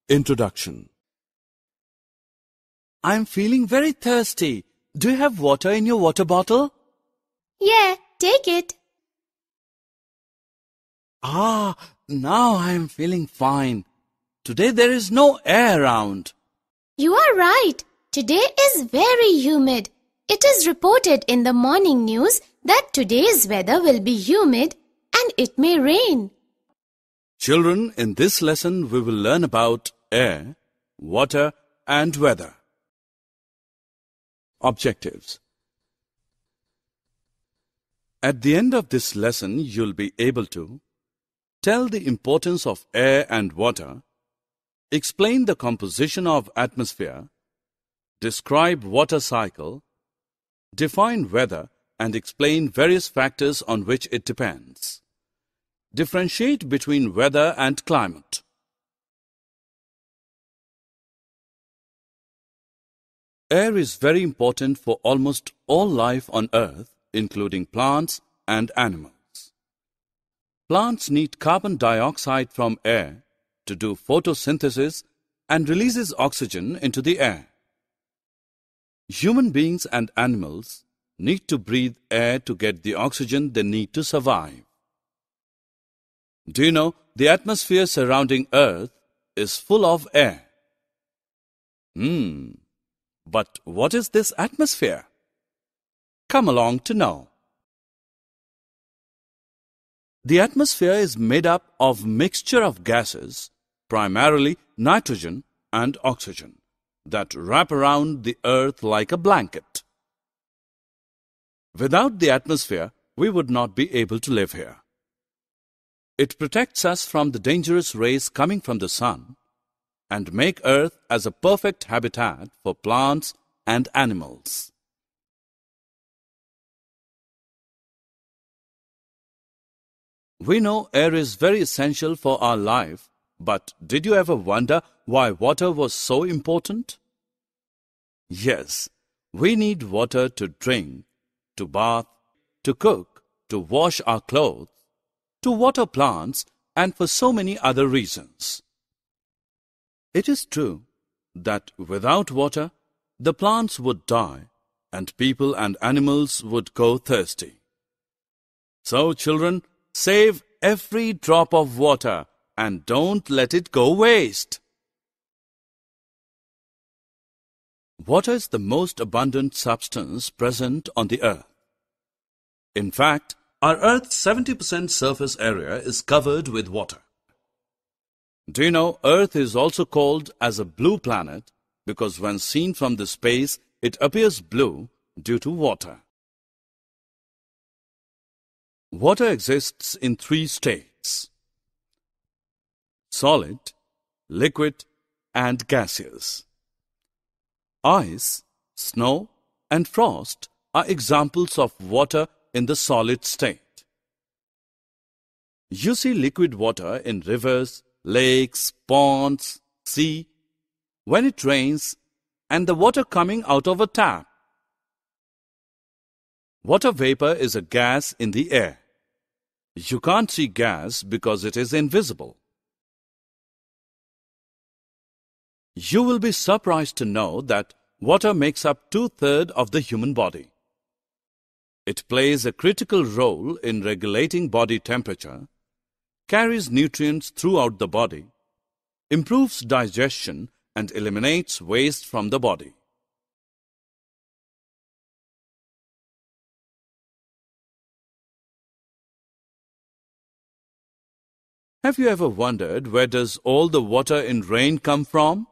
Introduction. I'm feeling very thirsty. Do you have water in your water bottle? Yeah, take it. Now I'm feeling fine. Today there is no air around. You are right. Today is very humid. It is reported in the morning news that today's weather will be humid and it may rain. Children, in this lesson we will learn about air, water and weather. Objectives. At the end of this lesson, you'll be able to tell the importance of air and water, explain the composition of atmosphere, describe water cycle, define weather and explain various factors on which it depends. Differentiate between weather and climate. Air is very important for almost all life on Earth, including plants and animals. Plants need carbon dioxide from air to do photosynthesis and releases oxygen into the air. Human beings and animals need to breathe air to get the oxygen they need to survive. Do you know the atmosphere surrounding Earth is full of air? But what is this atmosphere? Come along to know. The atmosphere is made up of mixture of gases, primarily nitrogen and oxygen, that wrap around the Earth like a blanket. Without the atmosphere, we would not be able to live here. It protects us from the dangerous rays coming from the sun and make Earth as a perfect habitat for plants and animals. We know air is very essential for our life, but did you ever wonder why water was so important? Yes, we need water to drink, to bath, to cook, to wash our clothes, to water plants, and for so many other reasons. It is true that without water, the plants would die and people and animals would go thirsty. So, children, save every drop of water and don't let it go waste. Water is the most abundant substance present on the Earth. In fact, our Earth's 70% surface area is covered with water. Do you know Earth is also called as a blue planet because when seen from the space, it appears blue due to water. Water exists in 3 states: solid, liquid, and gaseous. Ice, snow, and frost are examples of water in the solid state. You see liquid water in rivers, lakes, ponds, sea, when it rains, and the water coming out of a tap. Water vapor is a gas in the air. You can't see gas because it is invisible. You will be surprised to know that water makes up 2/3 of the human body. It plays a critical role in regulating body temperature, carries nutrients throughout the body, improves digestion, and eliminates waste from the body. Have you ever wondered where does all the water in rain come from?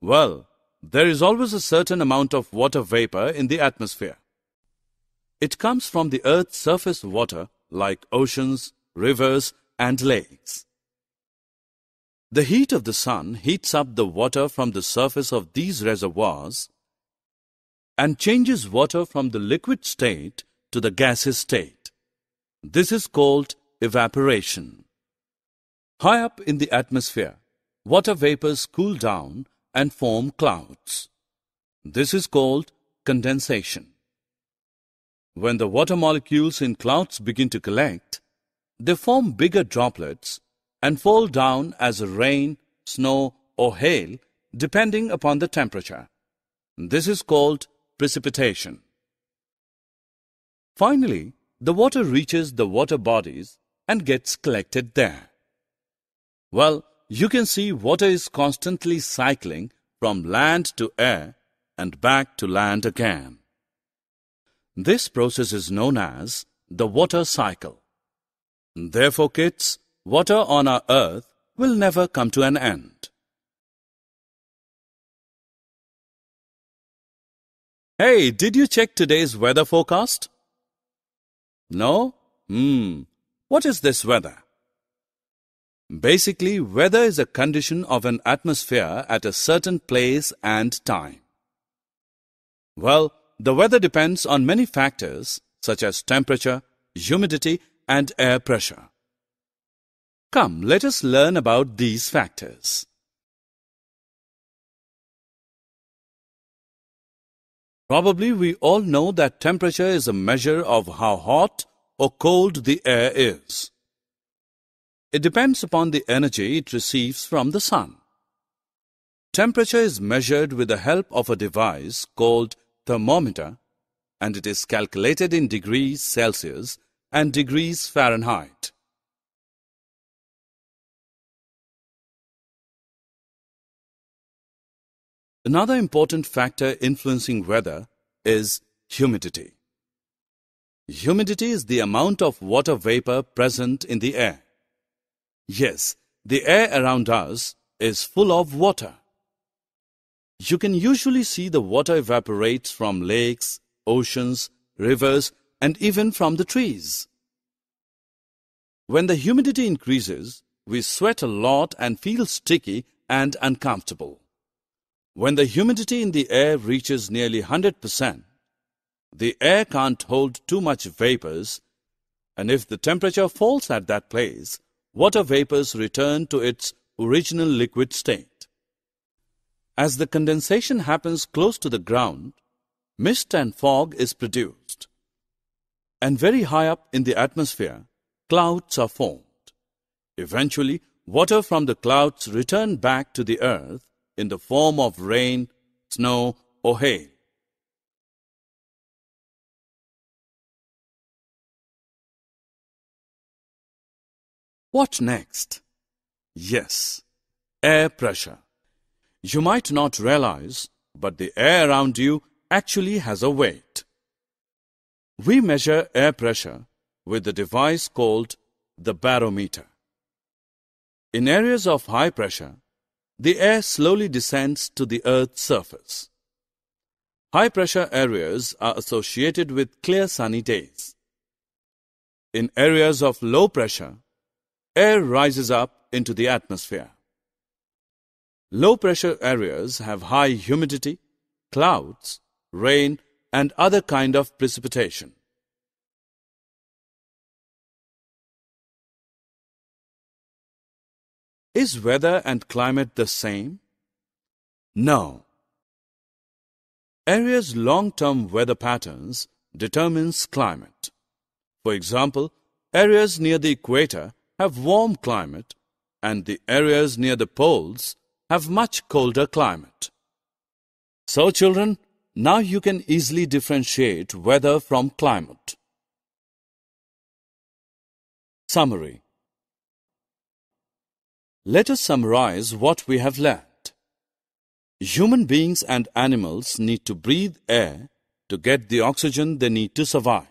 Well, there is always a certain amount of water vapor in the atmosphere. It comes from the Earth's surface water like oceans, rivers, and lakes. The heat of the sun heats up the water from the surface of these reservoirs and changes water from the liquid state to the gaseous state. This is called evaporation. High up in the atmosphere, water vapors cool down and form clouds. This is called condensation. When the water molecules in clouds begin to collect, they form bigger droplets and fall down as rain, snow, or hail, depending upon the temperature. This is called precipitation. Finally, the water reaches the water bodies and gets collected there. Well, you can see water is constantly cycling from land to air and back to land again. This process is known as the water cycle. Therefore, kids, water on our earth will never come to an end. Hey, did you check today's weather forecast? No? What is this weather? Basically, weather is a condition of an atmosphere at a certain place and time. Well, the weather depends on many factors such as temperature, humidity, and air pressure. Come, let us learn about these factors. Probably we all know that temperature is a measure of how hot or cold the air is. It depends upon the energy it receives from the sun. Temperature is measured with the help of a device called thermometer, and it is calculated in degrees Celsius and degrees Fahrenheit. Another important factor influencing weather is humidity. Humidity is the amount of water vapor present in the air. Yes, the air around us is full of water. You can usually see the water evaporates from lakes, oceans, rivers, and even from the trees. When the humidity increases, we sweat a lot and feel sticky and uncomfortable. When the humidity in the air reaches nearly 100%, the air can't hold too much vapors, and if the temperature falls at that place, water vapors return to its original liquid state. As the condensation happens close to the ground, mist and fog is produced. And very high up in the atmosphere, clouds are formed. Eventually, water from the clouds return back to the earth in the form of rain, snow, or hail. What next? Yes, air pressure. You might not realize, but the air around you actually has a weight. We measure air pressure with a device called the barometer. In areas of high pressure, the air slowly descends to the Earth's surface. High-pressure areas are associated with clear sunny days. In areas of low pressure, air rises up into the atmosphere. Low-pressure areas have high humidity, clouds, rain, and other kind of precipitation. Is weather and climate the same? No. Areas' long-term weather patterns determines climate. For example, areas near the equator have warm climate, and the areas near the poles have much colder climate. So, children, now you can easily differentiate weather from climate. Summary. Let us summarize what we have learned. Human beings and animals need to breathe air to get the oxygen they need to survive.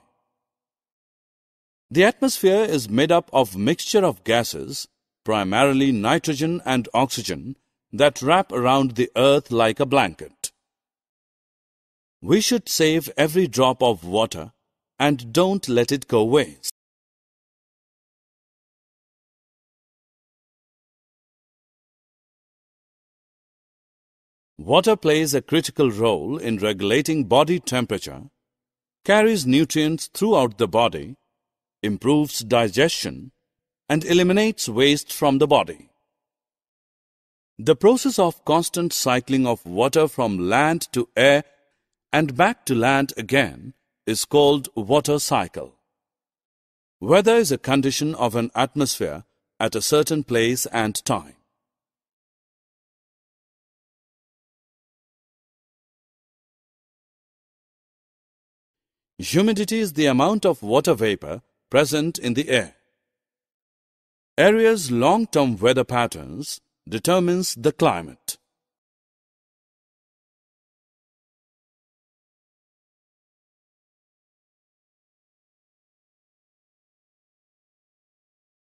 The atmosphere is made up of mixture of gases, primarily nitrogen and oxygen, that wrap around the earth like a blanket. We should save every drop of water and don't let it go waste. Water plays a critical role in regulating body temperature, carries nutrients throughout the body, improves digestion, and eliminates waste from the body. The process of constant cycling of water from land to air and back to land again is called water cycle. Weather is a condition of an atmosphere at a certain place and time. Humidity is the amount of water vapor present in the air. Area's long-term weather patterns determines the climate.